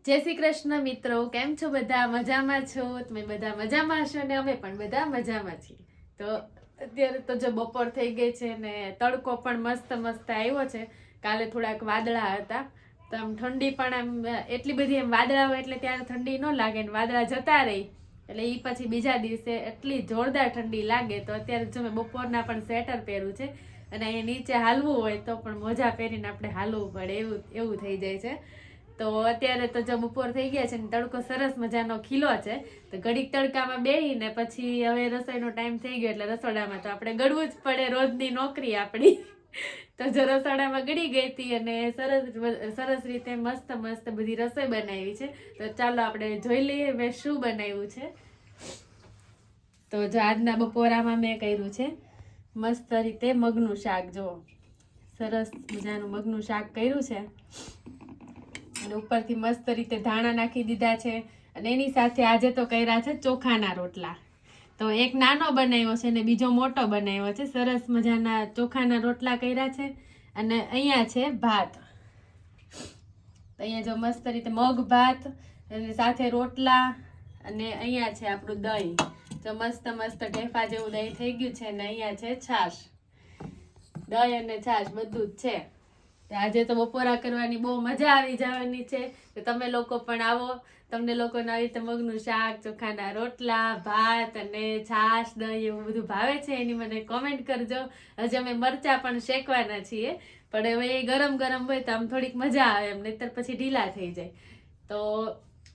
જય શ્રી કૃષ્ણ મિત્રો, કેમ છો બધા? મજામાં છો? તમે બધા મજામાં હશો ને અમે પણ બધા મજામાં છીએ. તો અત્યારે તો જો બપોર થઈ ગઈ છે ને તડકો પણ મસ્ત મસ્ત આવ્યો છે. કાલે થોડાક વાદળા હતા તો આમ ઠંડી પણ આમ એટલી બધી એમ વાદળા હોય એટલે ત્યારે ઠંડી ન લાગે ને વાદળા જતા રહી એટલે એ પછી બીજા દિવસે એટલી જોરદાર ઠંડી લાગે. તો અત્યારે જો મેં બપોરના પણ સ્વેટર પહેર્યું છે અને અહીંયા નીચે હાલવું હોય તો પણ મોજા પહેરીને આપણે હાલવું પડે એવું થઈ જાય છે. તો અત્યારે તો જો બપોર થઈ ગયા છે ને તડકો સરસ મજાનો ખીલો છે તો ઘડીક તડકામાં બેહીને પછી હવે રસોઈનો ટાઈમ થઈ ગયો એટલે રસોડામાં તો આપણે ગળવું જ પડે, રોજની નોકરી આપણી. તો જો રસોડામાં ગળી ગઈ હતી અને સરસ રીતે મસ્ત બધી રસોઈ બનાવી છે. તો ચાલો આપણે જોઈ લઈએ મેં શું બનાવ્યું છે. તો જો આજના બપોરામાં મેં કર્યું છે મસ્ત રીતે મગનું શાક. જો સરસ મજાનું મગનું શાક કર્યું છે અને ઉપરથી મસ્ત રીતે ધાણા નાખી દીધા છે અને એની સાથે આજે તો કર્યા છે ચોખાના રોટલા. તો એક નાનો બનાવ્યો છે ને બીજો મોટો બનાવ્યો છે. સરસ મજાના ચોખાના રોટલા કર્યા છે અને અહીંયા છે ભાત. તો અહીંયા જો મસ્ત રીતે મગ ભાત અને સાથે રોટલા અને અહીંયા છે આપણું દહીં. તો મસ્ત ઢેફા જેવું દહીં થઈ ગયું છે અને અહીંયા છે છાશ. દહીં અને છાશ બધું જ છે. આજે તો બપોરા કરવાની બહુ મજા આવી જવાની છે. તો તમે લોકો પણ આવો, તમને લોકોને આવી રીતે મગનું શાક, ચોખાના રોટલા, ભાત અને છાશ, દહીં એવું બધું ભાવે છે એની મને કોમેન્ટ કરજો. હજી અમે મરચાં પણ શેકવાના છીએ પણ હવે એ ગરમ હોય તો આમ થોડીક મજા આવે એમ, નહીતર પછી ઢીલા થઈ જાય. તો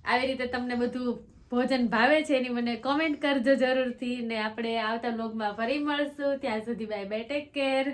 આવી રીતે તમને બધું ભોજન ભાવે છે એની મને કોમેન્ટ કરજો જરૂરથી. ને આપણે આવતા વ્લોગમાં ફરી મળશું. ત્યાં સુધી બાય બાય, ટેક કેર.